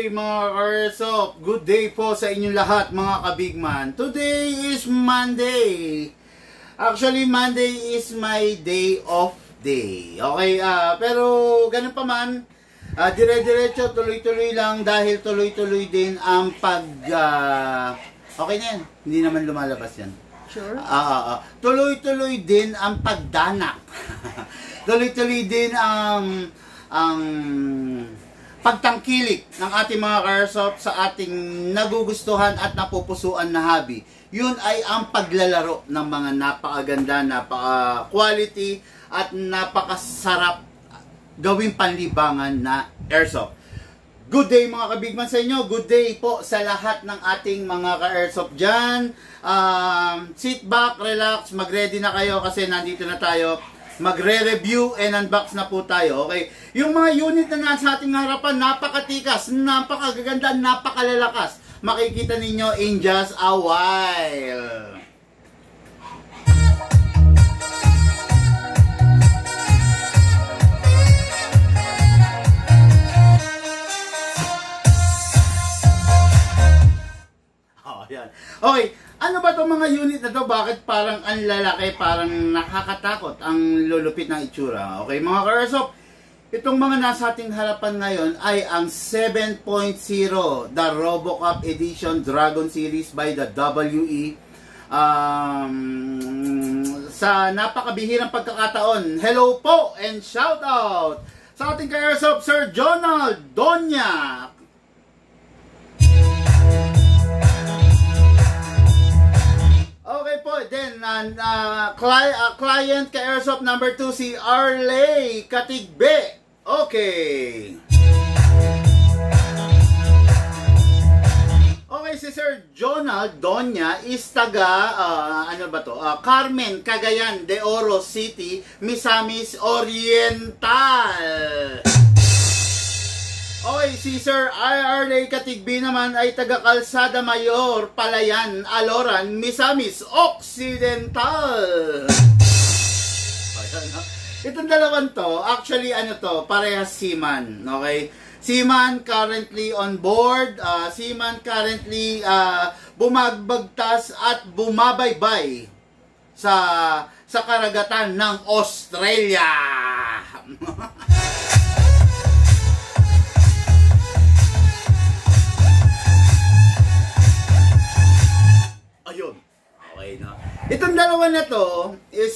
Hey mga Karsop, good day po sa inyong lahat mga kabigman. Today is Monday. Actually, Monday is my day off day. Okay, pero ganun pa man, dire-diretso, tuloy-tuloy lang dahil tuloy-tuloy din ang okay na yan, hindi naman lumalabas yan. Sure? Tuloy-tuloy din ang pagdanak. Tuloy-tuloy din ang pagtangkilik ng ating mga Karsop sa ating nagugustuhan at napupusuan na hobby. Yun ay ang paglalaro ng mga napakaganda, napaka-quality at napakasarap gawing panlibangan na airsoft. Good day mga kabigman sa inyo. Good day po sa lahat ng ating mga ka-airsoft dyan. Sit back, relax, mag-ready na kayo kasi nandito na tayo. Magre-review and unbox na po tayo. Okay? Yung mga unit na nasa ating harapan, napakatikas, napakaganda, napakalalakas. Makikita ninyo in just a while. Yan. Okay, ano ba itong mga unit na to? Bakit parang ang lalaki, parang nakakatakot ang lulupit ng itsura? Okay, mga Karsop, itong mga nasa ating harapan ngayon ay ang 7.0, the RoboCop Edition Dragon Series by the WE. Sa napakabihirang pagkakataon, hello po and shout out sa ating Karsop, Sir Jonald Donya. Okay po, then client ka-airsoft number 2 si Arley Katigbe. Okay. Okay, si Sir Jonald Donya is taga, ano ba to? Carmen, Cagayan de Oro City, Misamis Oriental. Okay, si Sir Arley Katigbi naman ay taga Calzada Mayor, Palayan, Aloran, Misamis Occidental. Itong dalawan to, actually ano to, parehas seaman, okay? Seaman currently on board, seaman currently bumagbagtas at bumabaybay sa karagatan ng Australia. Ayun. Okay na. Itong dalawa na to is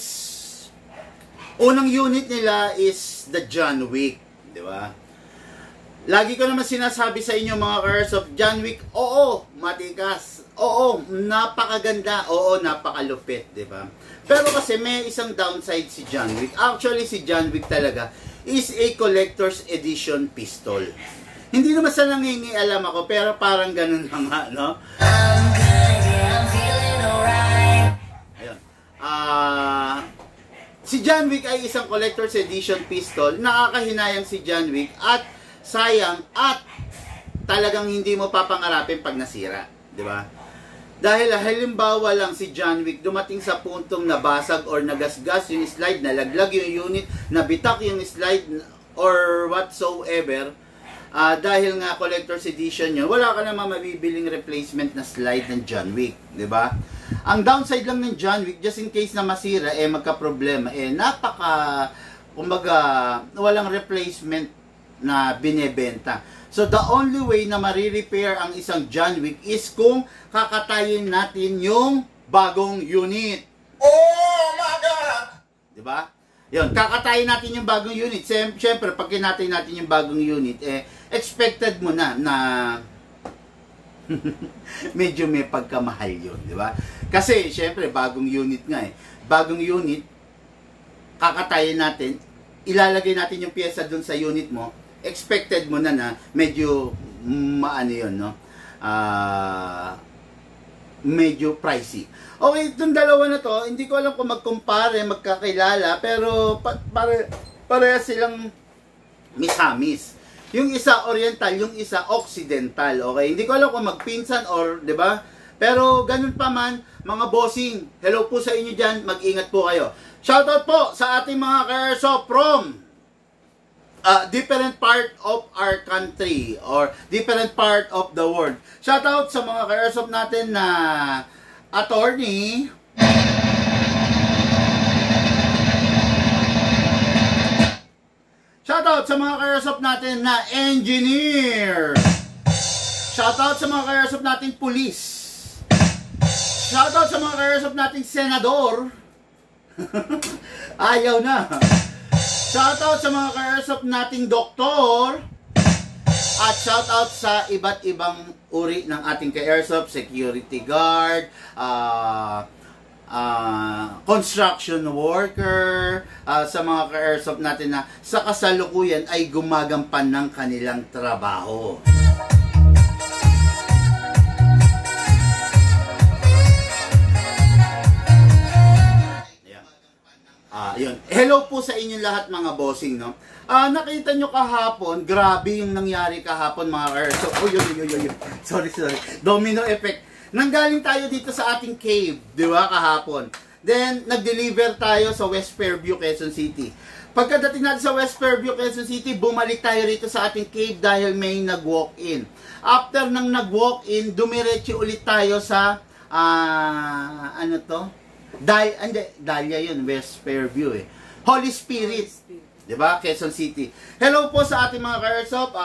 unang unit nila is the John Wick, di ba? Lagi ko naman sinasabi sa inyo mga Karsop, John Wick, oo, matikas. Oo, napakaganda. Oo, napakalupit, di ba? Pero kasi may isang downside si John Wick. Actually, si John Wick talaga is a collector's edition pistol. Hindi naman sa nangingialam ako, pero parang ganun na nga, no? Si John Wick ay isang collector's edition pistol. Nakakahinayang si John Wick at sayang at talagang hindi mo papangarapin pag nasira, di ba? Dahil halimbawa lang si John Wick dumating sa puntong nabasag or nagasgas yung slide, nalaglag yung unit, nabitak yung slide or whatsoever. Dahil nga collector's edition yun, wala ka naman mabibiling replacement na slide ng John Wick, di ba? Ang downside lang ng John Wick, just in case na masira, magka-problema, kumbaga, walang replacement na binebenta. So, the only way na marirepair ang isang John Wick is kung kakatayin natin yung bagong unit. Oh my God! Di ba? Yun, kakatayin natin yung bagong unit. Siyempre, pag kinatay natin yung bagong unit, expected mo na medyo may pagkamahal yun, di ba? Kasi, siyempre, bagong unit nga Bagong unit, kakatayin natin, ilalagay natin yung pyesa dun sa unit mo, expected mo na medyo, maano yun, no? Medyo pricey. Okay, itong dalawa na to, hindi ko alam kung magkumpare, magkakilala, pero pareha silang misamis. Yung isa oriental, yung isa occidental, okay? Hindi ko alam kung magpinsan or, di ba? Pero ganun pa man, mga bossing, hello po sa inyo dyan, mag-ingat po kayo. Shoutout po sa ating mga Karsop from different part of our country or different part of the world. Shoutout sa mga ka-airsoft natin na attorney, shoutout sa mga ka-airsoft natin na engineer, shoutout sa mga ka-airsoft nating police, shoutout sa mga ka-airsoft nating senador. Ayaw na. Shoutout sa mga ka-airsoft nating doktor. At shoutout sa iba't ibang uri ng ating ka-airsoft, security guard, construction worker, sa mga ka-airsoft natin na sa kasalukuyan ay gumagampan ng kanilang trabaho. Yun. Hello po sa inyong lahat mga bossing, no? Nakita nyo kahapon, grabe yung nangyari kahapon mga ka-airsoft. Sorry. Domino effect. Nanggaling tayo dito sa ating cave, di ba, kahapon. Then, nag-deliver tayo sa West Fairview, Quezon City. Pagkadating natin sa West Fairview, Quezon City, bumalik tayo rito sa ating cave dahil may nag-walk-in. After ng nag-walk-in, dumiretso ulit tayo sa, ano to? Dahlia yun, West Fairview eh. Holy Spirit. Diba? Quezon City. Hello po sa ating mga ka-airsoft.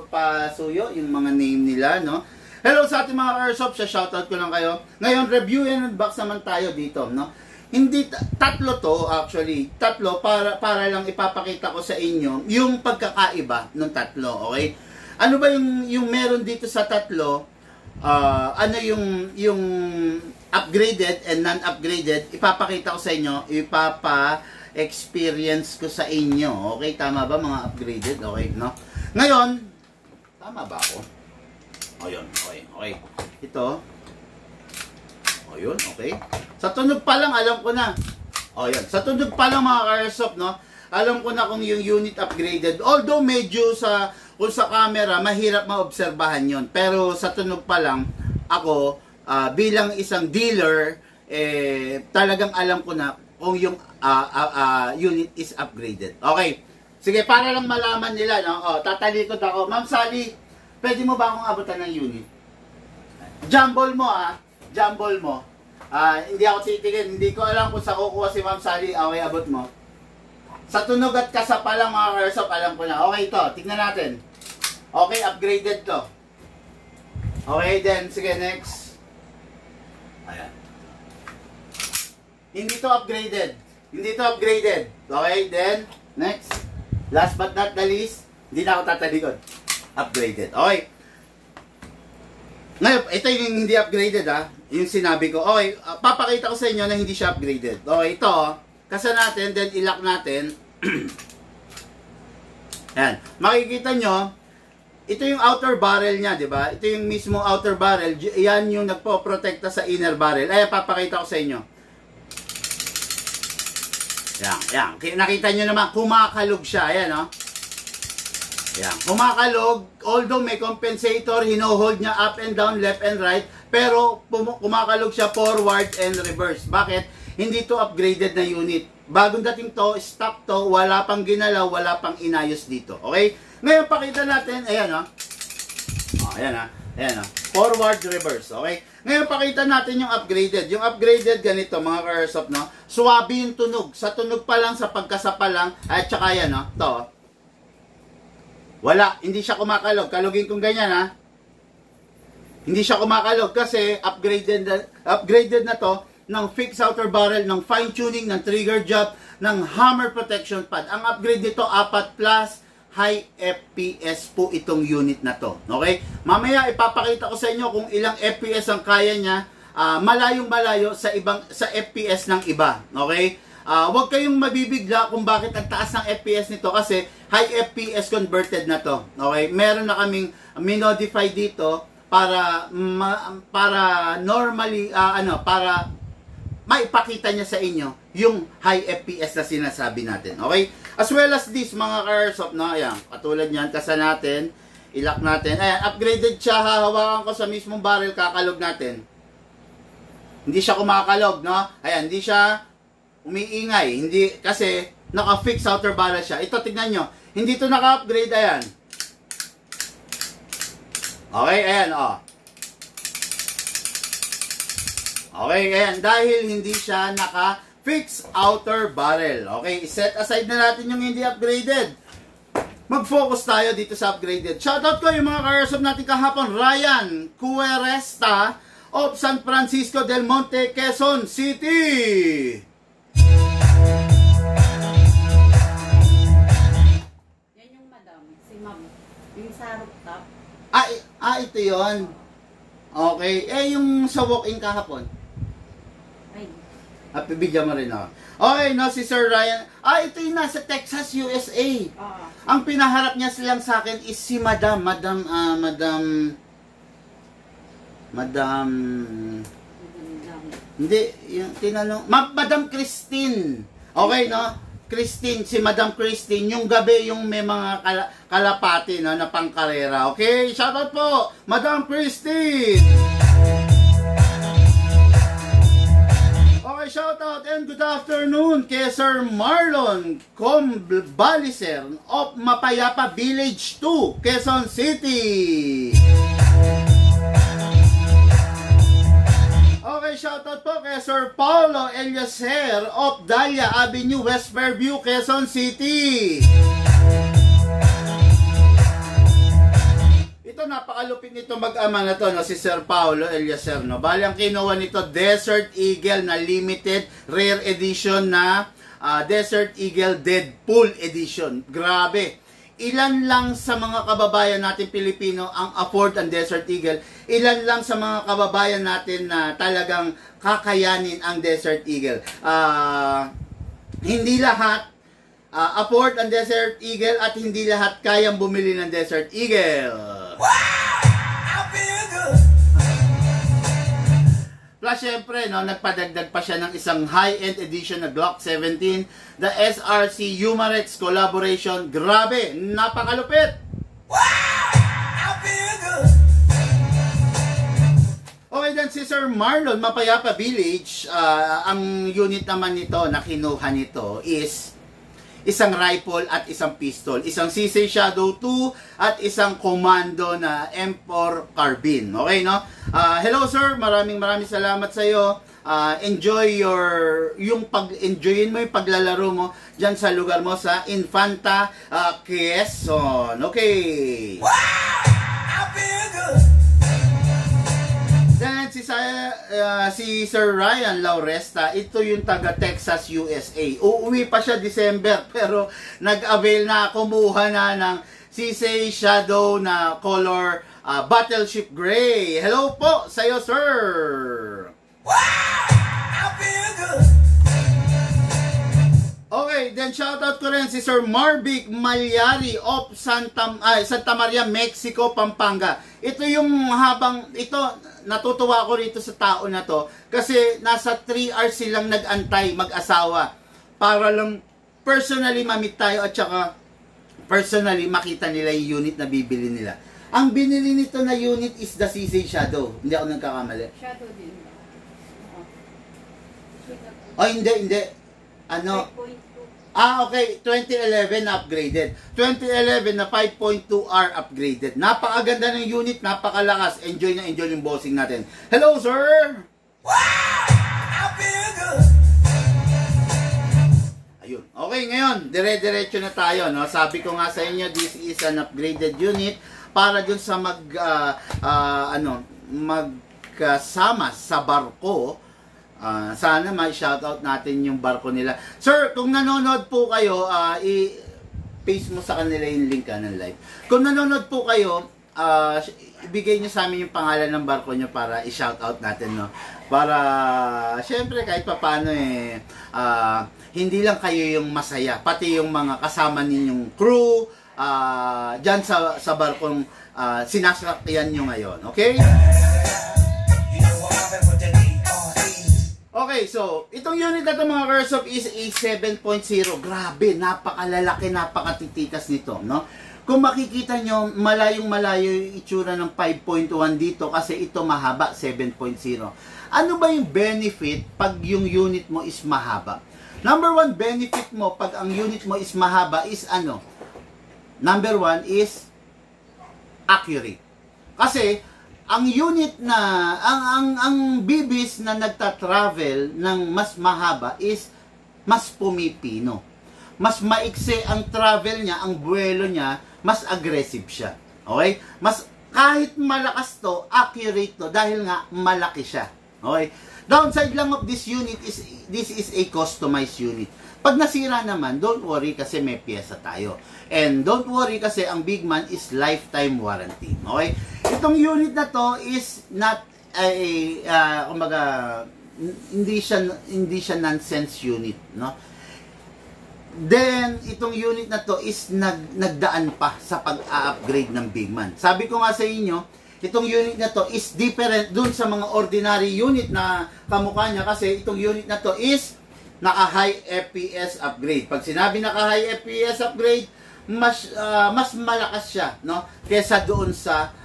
Pasuyo, yung mga name nila, no? Hello sa ating mga ka-airsoft. Shoutout ko lang kayo. Ngayon, review and unbox naman tayo dito, no? Hindi, tatlo to, actually. Tatlo, para lang ipapakita ko sa inyo yung pagkakaiba ng tatlo, okay? Ano ba yung meron dito sa tatlo? Ano yung upgraded and non-upgraded, ipapakita ko sa inyo, experience ko sa inyo. Okay, tama ba mga upgraded? Okay, no? Ngayon, tama ba ako? O yun, okay. Ito. O yun, okay. Sa tunog pa lang, alam ko na. O yun, sa tunog pa lang mga ka-airsoft, no? Alam ko na kung yung unit upgraded. Although medyo kung sa camera, mahirap maobserbahan yon. Pero sa tunog pa lang, ako, bilang isang dealer, talagang alam ko na kung yung unit is upgraded. Okay. Sige, para lang malaman nila, no? Tatalikod ako. Ma'am Sally, pwede mo ba akong abutan ng unit? Jumble mo, Jumble mo. Hindi ako titigil. Hindi ko alam kung sa kukuha si Ma'am Sally. Okay, abot mo. Sa tunog at kasa pa lang mga ka-airsoft, alam ko na. Okay, ito. Tignan natin. Okay, upgraded to. Okay, then, sige, next. Ayan. Hindi to upgraded. Okay, then, next. Last but not the least, hindi na ako tatalikod. Upgraded. Okay. Ngayon, ito yung hindi upgraded, yung sinabi ko. Okay, papakita ko sa inyo na hindi siya upgraded. Okay, ito, kasa natin, then ilock natin. Ayan. Makikita nyo, ito yung outer barrel niya, di ba? Ito yung mismo outer barrel. Yan yung nagpo-protekta sa inner barrel. Ay, papakita ko sa inyo. Yan. Nakita nyo naman, kumakalog siya. Ayan, no? Yan. Kumakalog. Although may compensator, hino-hold niya up and down, left and right. Pero, kumakalog siya forward and reverse. Bakit? Hindi to upgraded na unit. Bagong dating to, stock to, wala pang ginalaw, wala pang inayos dito. Okay? Ngayon, pakita natin, ayan ayan forward, reverse, okay? Ngayon, pakita natin yung upgraded. Yung upgraded, ganito, mga ka-airsoft, no? Suwabe yung tunog. Sa tunog pa lang, sa pagkasa pa lang, at saka yan, no? Ito, wala, hindi siya kumakalog. Kalugin kong ganyan, Hindi siya kumakalog kasi upgraded na to ng fixed outer barrel, ng fine tuning, ng trigger job, ng hammer protection pad. Ang upgrade nito, 4 plus high FPS po itong unit na to. Okay? Mamaya ipapakita ko sa inyo kung ilang FPS ang kaya niya. Malayong malayo sa FPS ng iba. Okay? Huwag kayong mabibigla kung bakit ang taas ng FPS nito kasi high FPS converted na to. Okay? Meron na kaming minodify dito para normally para maipakita niya sa inyo yung high FPS na sinasabi natin. Okay? As well as this, mga ka-airsoft, no? Ayan, katulad niyan, kasa natin, ilock natin. Ayan, upgraded siya, hahawakan ko sa mismong barrel, kakalog natin. Hindi siya kumakalog, no? Ayan, hindi siya umiingay. Hindi, kasi naka-fix outer barrel siya. Ito, tignan nyo. Hindi to naka-upgrade, ayan. Okay, ayan, oh. Okay, ayan, dahil hindi siya naka-fixed outer barrel. Okay, set aside na natin yung hindi upgraded. Mag-focus tayo dito sa upgraded. Shoutout ko yung mga ka-airsoft natin kahapon. Ryan Cueresta of San Francisco del Monte, Quezon City. Yan yung madam, si ma'am. Yung sa rooftop. Ito yon. Okay. Yung sa walk-in kahapon. Ay. Pibigyan mo rin ako. Okay, no, si Sir Ryan. Ito yung nasa Texas, USA. Ang pinaharap niya silang sa akin is si Madam. Hindi, yung tinanong. Madam Christine. Okay, no? Christine, si Madam Christine. Yung gabi, yung may mga kalapati, no, na pangkarera. Okay, shoutout po, Madam Christine. Okay, shoutout and good afternoon kay Sir Marlon Combaliser of Mapayapa Village 2, Quezon City. Okay, shoutout po kay Sir Paulo Eliaser of Dahlia Avenue, West Fairview, Quezon City. Ito, napakalupit nito mag-ama na to, no, si Sir Paulo Eliaser, no. Bali, ang kinuha nito, Desert Eagle na limited rare edition na Desert Eagle Deadpool edition. Grabe. Ilan lang sa mga kababayan natin Pilipino ang afford ang Desert Eagle. Ilan lang sa mga kababayan natin na talagang kakayanin ang Desert Eagle. Hindi lahat afford ang Desert Eagle at hindi lahat kayang bumili ng Desert Eagle. Wow! I feel good! Plus, syempre, no, nagpadagdag pa siya ng isang high-end edition na Glock 17, the SRC Humarex collaboration. Grabe! Napakalupit! Wow! I feel good! Okay, then si Sir Marlon, Mapayapa Village, ang unit naman nito na kinuha nito is isang rifle at isang pistol. Isang CC Shadow 2 at isang Commando na M4 carbine. Okay, no? Hello sir, maraming salamat sa iyo. Enjoy enjoyin mo yung paglalaro mo diyan sa lugar mo sa Infanta, Quezon. Okay. Wow! I feel good. Then si Sir Ryan Lauresta, ito yung taga Texas, USA. Uuwi pa siya December pero nag-avail na, kumuha na ng CC Shadow na color Battleship Gray. Hello po sa iyo, sir. Wow! I feel good. Okay, then shoutout ko rin si Sir Marvic Malyari of Santa Maria, Mexico, Pampanga. Ito yung natutuwa ko rito sa tao na to kasi nasa 3 hours silang nag-antay mag-asawa para lang personally mamit tayo at saka personally makita nila yung unit na bibili nila. Ang binili nito na unit is the CC Shadow. Hindi ako nagkakamali. Shadow din ba? Oh, hindi. Ano? 5.2. Okay. 2011 na upgraded. 2011 na 5.2R upgraded. Napakaganda ng unit, napakalakas. Enjoy na enjoy yung bossing natin. Hello, sir! Wow! I feel good! Ayun. Okay, ngayon, dire-diretso na tayo. No? Sabi ko nga sa inyo, this is an upgraded unit para dun sa magkasama sa barko. Sana may shoutout natin yung barko nila. Sir, kung nanonood po kayo, i-paste mo sa kanila yung link ng live. Kung nanonood po kayo, ibigay nyo sa amin yung pangalan ng barko nyo para i-shoutout natin, no? Para, syempre, kahit pa paano hindi lang kayo yung masaya, pati yung mga kasama ninyong crew, dyan sa barkong sinasakyan nyo ngayon. Okay? Okay, so, itong unit na ito mga Airsoft is a 7.0. Grabe, napakalalaki, napakatitikas nito, no? Kung makikita nyo, malayong-malayo yung itsura ng 5.1 dito kasi ito mahaba, 7.0. Ano ba yung benefit pag yung unit mo is mahaba? Number one benefit mo pag ang unit mo is mahaba is ano? Number 1 is accurate. Kasi ang unit na ang bibis na nagta-travel ng mas mahaba is mas pumipino. Mas maiksi ang travel niya, ang buwelo niya, mas aggressive siya. Okay? Mas kahit malakas to, accurate to dahil nga malaki siya. Okay? Downside lang of this unit is this is a customized unit. Pag nasira naman, don't worry kasi may pyesa tayo. And don't worry kasi ang Bigman is lifetime warranty. Okay? Itong unit na to is not kumbaga, hindi siya nonsense unit, no? Then itong unit na to is nagdaan pa sa pag-upgrade ng Bigman. Sabi ko nga sa inyo, itong unit na to is different dun sa mga ordinary unit na kamukha niya kasi itong unit na to is naka-high FPS upgrade. Pag sinabi naka-high FPS upgrade, mas malakas siya, no? Kesa doon sa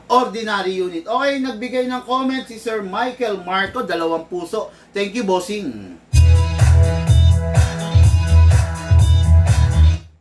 ordinary unit. Okay, nagbigay ng comment si Sir Michael Marco, 2 puso. Thank you, bossing.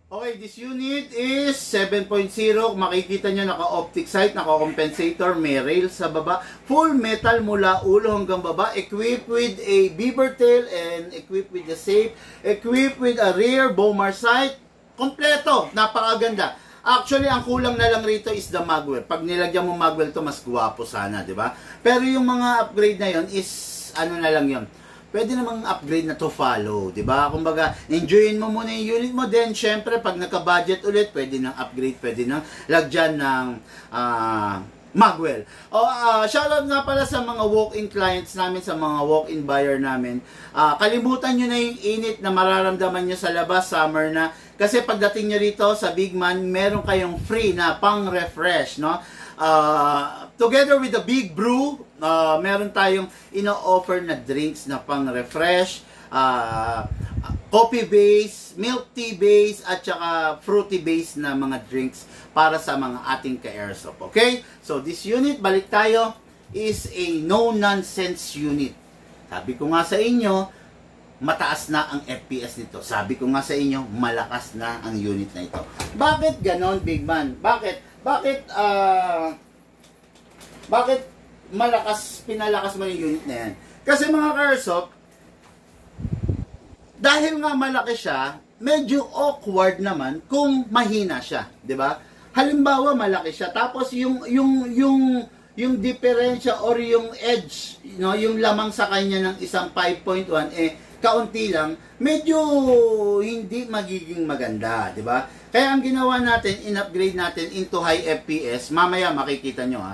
Okay, this unit is 7.0. Makikita nyo, naka-optic sight, naka-compensator, may rail sa baba. Full metal mula ulo hanggang baba. Equipped with a beaver tail and equipped with the safe. Equipped with a rear bomber sight. Kompleto, napakaganda. Actually, ang kulang na lang rito is the magwell. Pag nilagyan mo magwell to, mas guwapo sana, di ba? Pero yung mga upgrade na yon is, ano na lang yon, pwede namang upgrade na to follow, di ba? Kumbaga, enjoyin mo muna yung unit mo, then syempre, pag nagka-budget ulit, pwede nang upgrade, pwede nang lagyan ng magwell. Shoutout nga pala sa mga walk-in clients namin, sa mga walk-in buyer namin. Kalimutan nyo na yung init na mararamdaman nyo sa labas, summer na. Kasi pagdating nyo rito sa Bigman, meron kayong free na pang-refresh, no? Together with the Big Brew, meron tayong ino-offer na drinks na pang-refresh, coffee base, milk tea base, at saka fruity base na mga drinks para sa mga ating ka-airsoft. Okay? So, this unit, balik tayo, is a no-nonsense unit. Sabi ko nga sa inyo, mataas na ang FPS nito. Sabi ko nga sa inyo, malakas na ang unit na ito. Bakit ganon, Bigman? Bakit pinalakas mo yung unit na yan? Kasi mga ka-airsoft, dahil nga malaki siya, medyo awkward naman kung mahina siya, 'di ba? Halimbawa, malaki siya, tapos yung diferensya or yung edge, yung lamang sa kanya ng isang 5.1 kaunti lang, medyo hindi magiging maganda, 'di ba? Kaya ang ginawa natin, in-upgrade natin into high FPS. Mamaya makikita nyo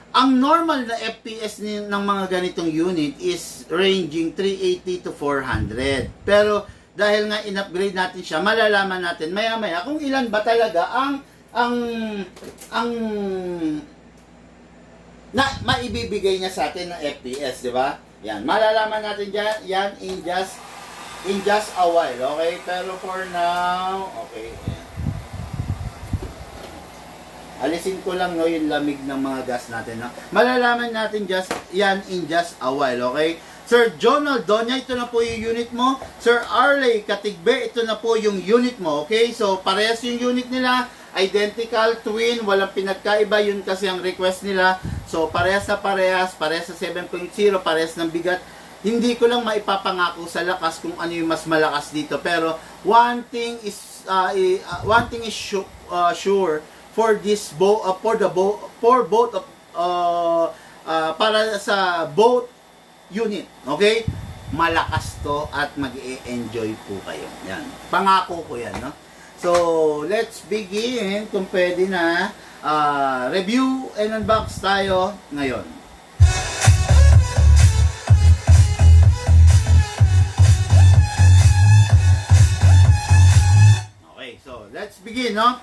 Ang normal na FPS ng mga ganitong unit is ranging 380 to 400. Pero dahil nga in-upgrade natin siya, malalaman natin maya-maya kung ilan ba talaga ang maibibigay niya sa atin ng FPS, 'di ba? Yan, malalaman natin yan in just a while, okay? Pero for now, okay. Alisin ko lang yung lamig ng mga gas natin, no? Malalaman natin yan in just a while, okay? Sir Jonald Donya, ito na po yung unit mo. Sir Arley Katigbe, ito na po yung unit mo, okay? So, parehas yung unit nila. Identical, twin, walang pinagkaiba, yun kasi ang request nila. So, parehas sa 7.0, parehas ng bigat. Hindi ko lang maipapangako sa lakas kung ano yung mas malakas dito. Pero, one thing is sure for this para sa both unit, okay? Malakas to at mag-e-enjoy po kayo. Yan. Pangako ko yan, no? So, let's begin kung pwede na review and unbox tayo ngayon. Okay, so let's begin, no?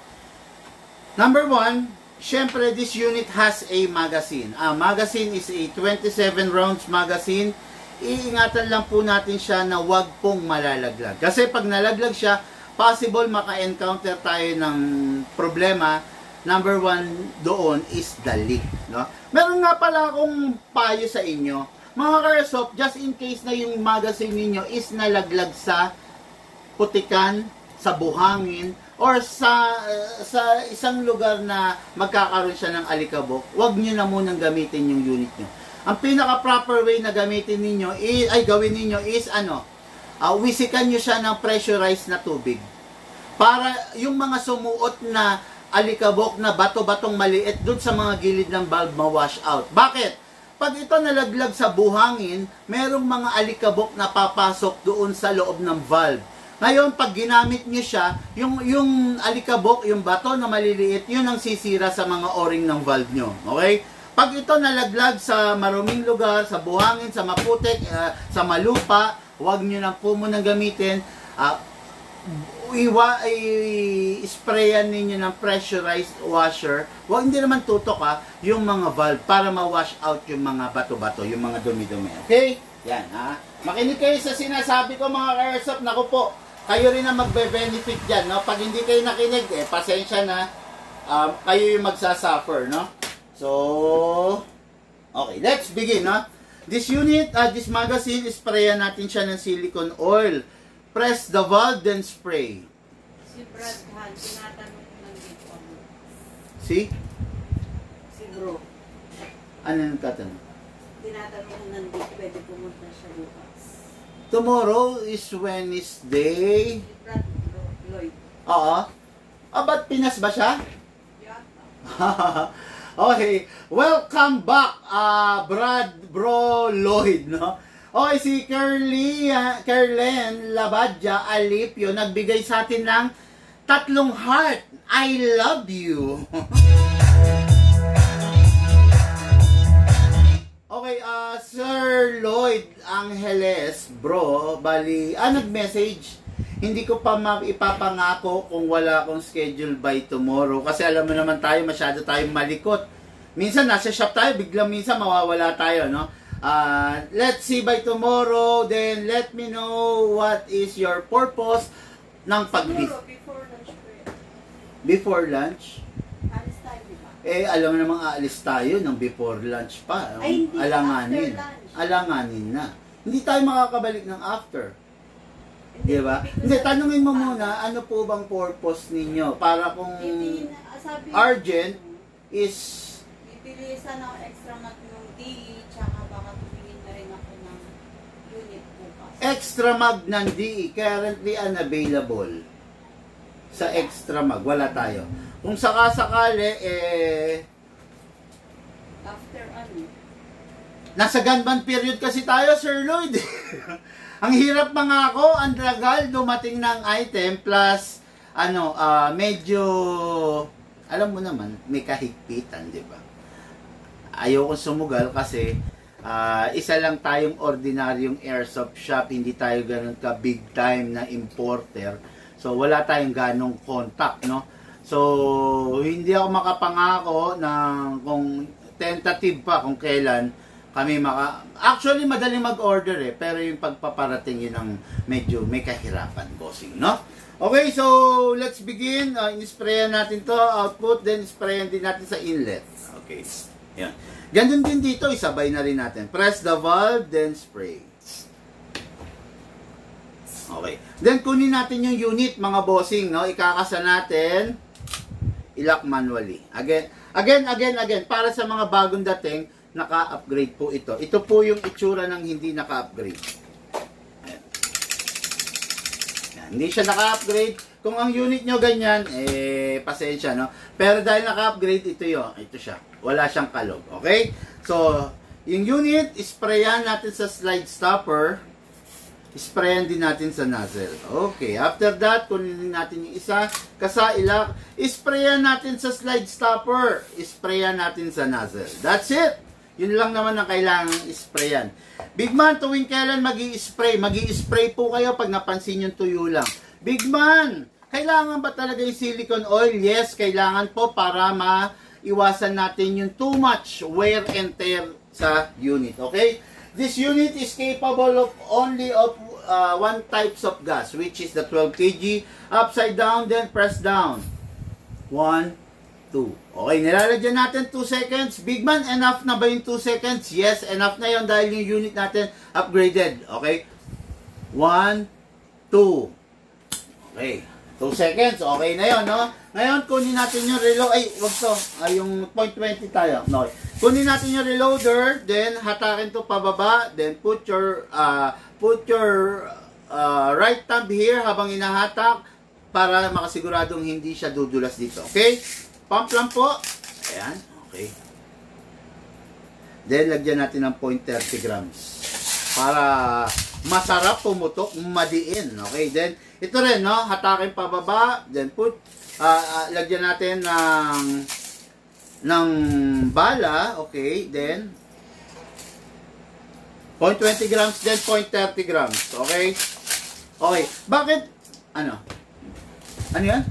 Number 1, syempre this unit has a magazine. Magazine is a 27 rounds magazine. Iingatan lang po natin siya na wag pong malalaglag. Kasi pag nalaglag siya, possible maka-encounter tayo ng problema. Number 1 doon is the leak, no? Meron nga pala akong payo sa inyo, mga ka-airsoft, just in case na yung magazine ninyo is nalaglag sa putikan, sa buhangin, or sa isang lugar na magkakaroon siya ng alikabok, wag niyo na munang gamitin yung unit niyo. Ang pinaka proper way na gamitin ninyo gawin ninyo is wisikan niyo siya ng pressurized na tubig. Para yung mga sumuot na alikabok na bato-batong maliit doon sa mga gilid ng valve ma-wash out. Bakit? Pag ito nalaglag sa buhangin, merong mga alikabok na papasok doon sa loob ng valve. Ngayon, pag ginamit niyo siya, yung alikabok, yung bato na maliliit, yun ang sisira sa mga o-ring ng valve nyo. Okay? Pag ito nalaglag sa maruming lugar, sa buhangin, sa maputik, sa malupa, huwag nyo na po munang gamitin. I-sprayan ninyo ng pressurized washer. Hindi naman tutok yung mga valve para ma-wash out yung mga bato-bato, yung mga dumi-dumi. Okay? Yan Makinig kayo sa sinasabi ko mga airsoft. Naku po, kayo rin ang magbe-benefit dyan. No? Pag hindi kayo nakinig, pasensya na. Kayo yung magsasuffer. No? So, okay, let's begin. No? This unit, this magazine, sprayan natin siya ng silicone oil. Press the valve, then spray. Si Brad Han, tinatanong ko ng dito. Si? Si Bro. Ano nang tatanong? Tinatanong ko nandito, pwede pumunta siya bukas. Tomorrow is Wednesday. Si Brad Lloyd. Oo. Ba't Pinas ba siya? Yata. Okay. Welcome back, Bro Lloyd, no? Okay, si Kerlen Labadja Alipio nagbigay sa atin ng 3 heart. I love you. Okay, Sir Lloyd Angeles, bro, bali, nag-message. Hindi ko pa ipapangako kung wala akong schedule by tomorrow. Kasi alam mo naman tayo, masyado tayong malikot. Minsan nasa shop tayo, biglang minsan mawawala tayo, no? Let's see by tomorrow, then let me know what is your purpose ng Siguro, before lunch ko yan. Before lunch? Alis tayo, di ba? Alam mo namang aalis tayo ng before lunch pa. Ay, hindi. Alanganin. After lunch. Alanganin na. Hindi tayo makakabalik ng after. Di ba? because Hindi, tanungin mo muna, ano po bang purpose ninyo? Para kung sabi urgent is pipilisan ako extra mat ng DE, tsaka baka tumingin na rin ako ng unit bukas. extra mag ng DE, currently unavailable. Sa extra mag, wala tayo. Kung sakasakali, After nasa gunban period kasi tayo, Sir Lloyd. Ang hirap mga ako, ang dragal, dumating ng item, plus, medyo, alam mo naman, may kahigpitan, di ba? Ayoko sumugal kasi, isa lang tayong ordinaryong airsoft shop, hindi tayo ganun ka big time na importer. So, wala tayong ganong contact, no? So, hindi ako makapangako ng kung tentative pa kung kailan kami actually madaling mag-order pero yung pagpaparating yun ang medyo may kahirapan, bossing, no? Okay, so let's begin. In-sprayan natin to output, then sprayan din natin sa inlet. Okay. Yan. Ganun din dito, isabay na rin natin. Press the valve, then spray. Okay. Then kunin natin yung unit, mga bossing, no? Ikakasa natin. I-lock manually. Again. Para sa mga bagong dating, naka-upgrade po ito. Ito po yung itsura ng hindi naka-upgrade. Hindi siya naka-upgrade. Kung ang unit nyo ganyan, pasensya, no? Pero dahil naka-upgrade, ito siya. Wala siyang kalog. Okay? So, yung unit, sprayan natin sa slide stopper. Sprayan din natin sa nozzle. Okay. After that, kunin natin yung isa. Kasailak. Sprayan natin sa slide stopper. Sprayan natin sa nozzle. That's it. Yun lang naman ang kailangan sprayan. Big man, tuwing kailan magi-spray? Magi-spray po kayo pag napansin yung tuyo lang. Big man, kailangan ba talaga yung silicone oil? Yes, kailangan po para maiwasan natin yung too much wear and tear sa unit. Okay? This unit is capable of only of one types of gas, which is the 12 kg. Upside down, then press down. 1, 2. Okay, nilalagyan natin 2 seconds. Big man, enough na ba yung 2 seconds? Yes, enough na yon dahil yung unit natin upgraded. Okay? 1, 2. Okay. 2 seconds, okay na yon, no? Ngayon, kunin natin yung reload, ay, wag to, yung .20 tayo, no? Kunin natin yung reloader, then hatakin to pababa, then put your right thumb here habang inahatak para makasiguradong hindi siya dudulas dito, okay? Pump lang po, ayan, okay. Then, lagyan natin ng 0.30 grams para masarap pumutok, madiin, okay? Then, ito rin, no? Hatakin pababa, then put, lagyan natin ng bala, okay? Then, 0.20 grams, then 0.30 grams, okay? Okay, bakit, ano yan?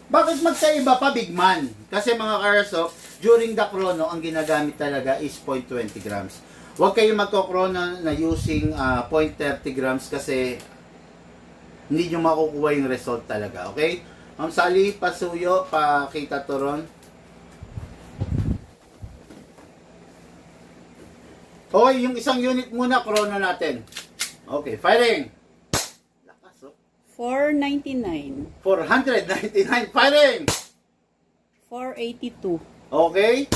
Bakit magkaiba pa, big man? Kasi mga ka-airsoft, during the chrono, ang ginagamit talaga is 0.20 grams. Huwag kayong magko-chrono na using 0.30 grams kasi hindi nyo makukuha yung result talaga, okay? Ma'am Sally, pasuyo, pakita to ron. Okay, yung isang unit muna, chrono natin. Okay, firing! Lakas, oh. 499. 499, firing! 482. Okay?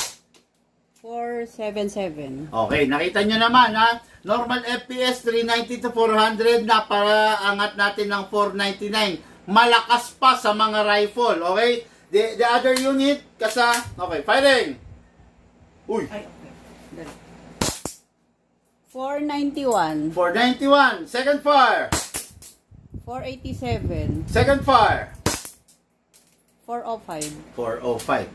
477. Okay, nakita nyo naman, ha? Normal FPS 390 to 400, naparaangat natin ng 499. Malakas pa sa mga rifle, okay? The other unit, okay, firing! Uy! Ay, okay. Dali. 491. 491, second fire! 487. Second fire! 405. 405.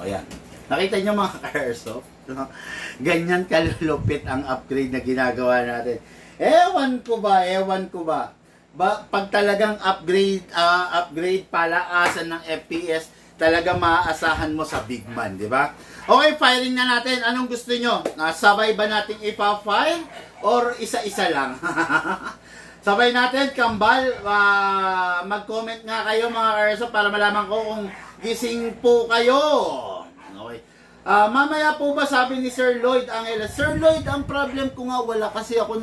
O yan. Nakita nyo mga ka-airsoft? Ganyan kalulupit ang upgrade na ginagawa natin. Ewan ko ba? Pag talagang upgrade palaasan ng FPS, talaga maaasahan mo sa big man, di ba? Okay, firing na natin. Anong gusto nyo? Sabay ba nating ipa-fire or isa-isa lang? Sabay natin, kambal. Mag-comment nga kayo mga ka-airsoft para malaman ko kung gising po kayo. Okay. Mamaya po ba sabi ni Sir Lloyd Angela? Sir Lloyd, ang problem ko nga wala kasi ako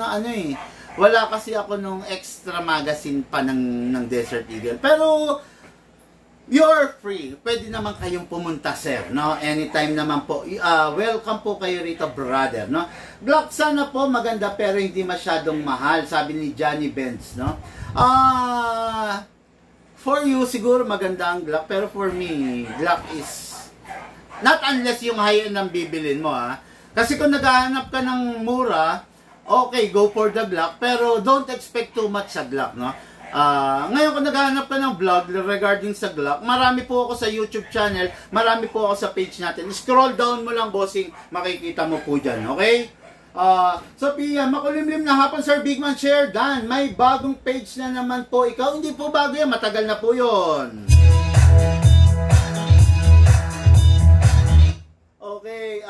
nung extra magazine pa ng Desert Eagle. Pero you're free. Pwede naman kayong pumunta, sir, no? Anytime naman po. Welcome po kayo rito, brother, no? Glock sana po maganda pero hindi masyadong mahal, sabi ni Johnny Benz, no? For you siguro maganda ang Glock, pero for me, Glock is not unless yung high-end ang bibilin mo, ha? Kasi kung naghahanap ka ng mura, okay, go for the Glock, pero don't expect too much sa Glock, no? Ngayon kung naghahanap ka ng vlog regarding sa Glock, marami po ako sa YouTube channel, marami po ako sa page natin. Scroll down mo lang, bossing, makikita mo po dyan, okay? Sophia, makulimlim na hapon, Sir Bigman, share, Dan, may bagong page na naman po. Ikaw, hindi po bago yan, matagal na po yun. Okay,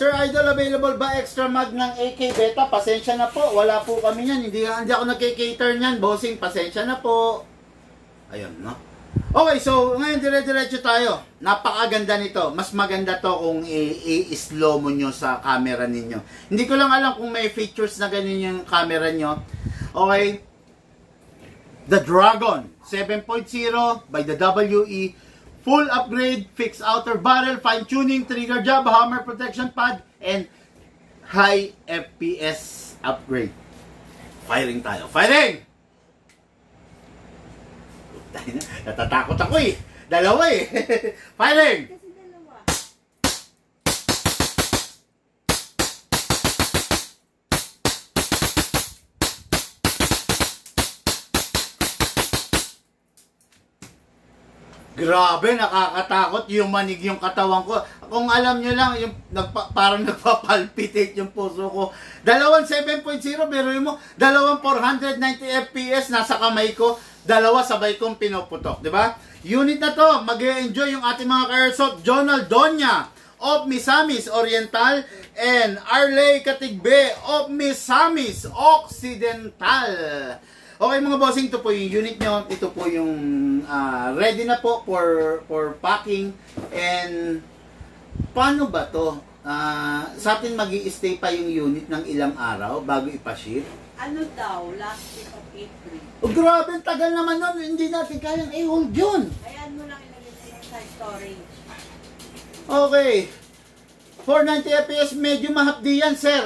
Sir Idol, available ba extra mag ng AK Beta? Pasensya na po, wala po kami yan. Hindi ako nagkikater niyan, bossing, pasensya na po. Ayun, no? Okay, so ngayon dire-diretso tayo. Napakaganda nito. Mas maganda to kung i-slow mo nyo sa camera ninyo. Hindi ko lang alam kung may features na ganyan yung camera nyo. Okay. The Dragon 7.0 by the WE. Full upgrade, fixed outer barrel, fine-tuning, trigger job, hammer protection pad, and high FPS upgrade. Firing tayo. Firing! Natatakot ako eh. Dalawa eh. Firing! Kasi dalawa. Grabe, nakakatakot yung manig yung katawan ko. Kung alam nyo lang, yung parang nagpapalpitate yung puso ko. Dalawang 7.0, pero mo, dalawang 490 FPS nasa kamay ko, dalawa sabay kong pinuputok, di ba? Unit na to, mag-e-enjoy yung ating mga ka-airsoft, Jonal Donya of Misamis Oriental and Arley Katigbe of Misamis Occidental. Okay mga bossing, ito po yung unit nyo. Ito po yung ready na po for packing. And paano ba to? sa atin mag-i-stay pa yung unit ng ilang araw bago ipaship. Ano daw, last week of April. Oh, grabe, ang tagal naman nun. Hindi natin kayang i-hold yun. Ayan mo lang ilagay sa storage. Okay. 490 FPS, medyo mahapdi yan, sir.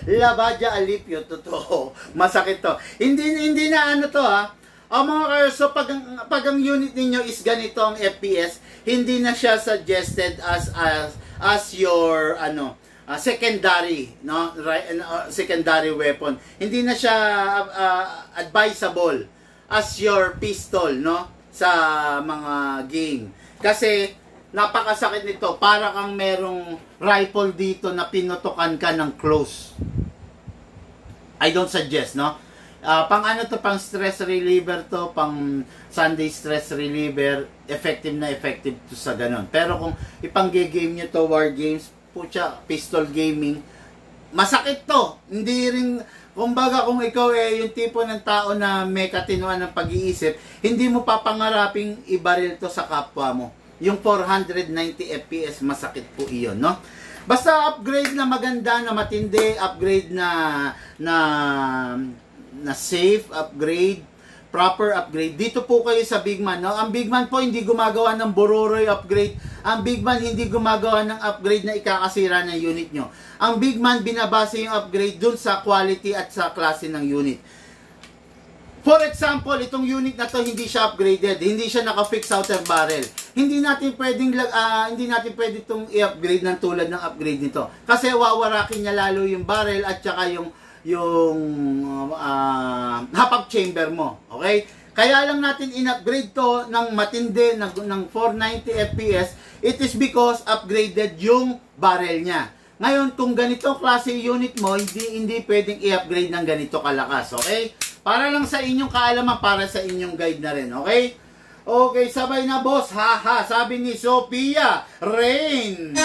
Labadya Alipio, totoo. Masakit to. Hindi na ano to, ha. Mga cars, so pag ang unit ninyo is ganito ang FPS, hindi na siya suggested as your secondary, no, secondary weapon. Hindi na siya advisable as your pistol, no, sa mga game. Kasi napakasakit nito, para kang merong rifle dito na pinutukan ka ng close. I don't suggest, no. Pang ano to, pang stress reliever to, pang Sunday stress reliever, effective na effective to sa ganon. Pero kung ipang-game nyo to, war games, pucha, pistol gaming, masakit to. Hindi rin, kumbaga kung ikaw yung tipo ng tao na may katinuan ng pag-iisip, hindi mo papangaraping ibaril to sa kapwa mo. Yung 490 FPS, masakit po iyon, no? Basta upgrade na maganda, na matindi, upgrade na safe, upgrade, proper upgrade. Dito po kayo sa Big Man, no? Ang Big Man po hindi gumagawa ng bororoy upgrade. Ang Big Man hindi gumagawa ng upgrade na ikakasira ng unit nyo. Ang Big Man binabase yung upgrade dun sa quality at sa klase ng unit. For example, itong unit na to hindi siya upgraded, hindi siya naka-fix outer barrel. Hindi natin pwedeng itong i-upgrade ng tulad ng upgrade nito. Kasi wawarakin niya lalo yung barrel at saka yung hop-up chamber mo. Okay? Kaya lang natin in-upgrade to ng matindi ng 490 FPS. It is because upgraded yung barrel niya. Ngayon, kung ganito klase unit mo, hindi pwedeng i-upgrade ng ganito kalakas. Okay? Para lang sa inyong kaalaman, para sa inyong guide na rin. Okay? Okay, sabay na boss. Haha, sabi ni Sophia Rain.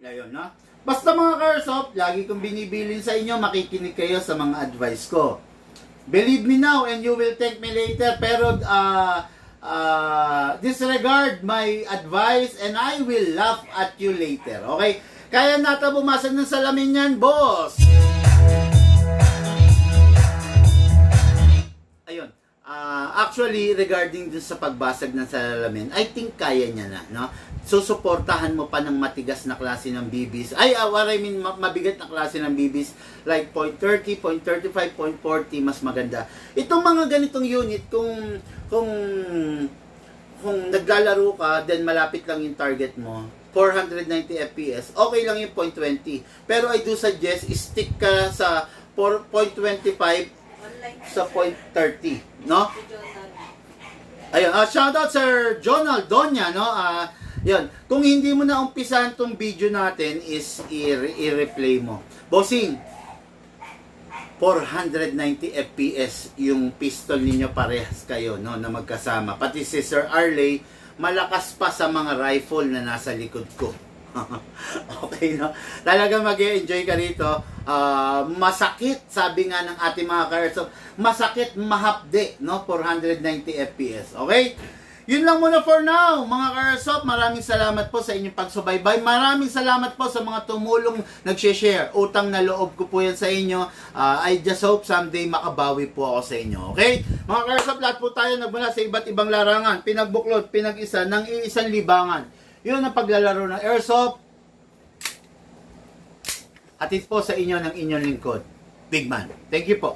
Ayun, no? Basta mga Carsoft, lagi kong binibilin sa inyo, makikinig kayo sa mga advice ko. Believe me now and you will thank me later. Pero disregard my advice and I will laugh at you later. Okay? Kaya nata bumasag ng salamin yan, boss! Ayun. Actually, regarding dun sa pagbasag ng salamin, I think kaya niya na, no? Susuportahan mo pa ng matigas na klase ng BBs. Mabigat na klase ng BBs like .30, .35, .40, mas maganda. Itong mga ganitong unit, kung naglalaro ka, then malapit lang yung target mo, 490 FPS, okay lang yung .20. Pero I do suggest, stick ka sa 0.25 sa .30, no? Ayun, shoutout Sir Jonald Donya, no? Yun, kung hindi mo na umpisahan tong video natin is i-replay mo. Bossing, 490 FPS yung pistol ninyo, parehas kayo, no, na magkasama. Pati si Sir Arley, malakas pa sa mga rifle na nasa likod ko. Okay, no? Talagang mag-enjoy ka rito. Masakit, sabi nga ng ating mga Carsoft, masakit, mahapde, no? 490 FPS. Okay? Yun lang muna for now, mga Carsoft. Maraming salamat po sa inyong pagsubaybay. Maraming salamat po sa mga tumulong nag-share. Utang na loob ko po yan sa inyo. I just hope someday makabawi po ako sa inyo. Okay? Mga Carsoft, lahat po tayo nagmula sa iba't ibang larangan. Pinagbuklod, pinag-isa ng iisang libangan. Yun ang paglalaro ng Airsoft. Hatid po sa inyo ng inyong lingkod, Big Man. Thank you po.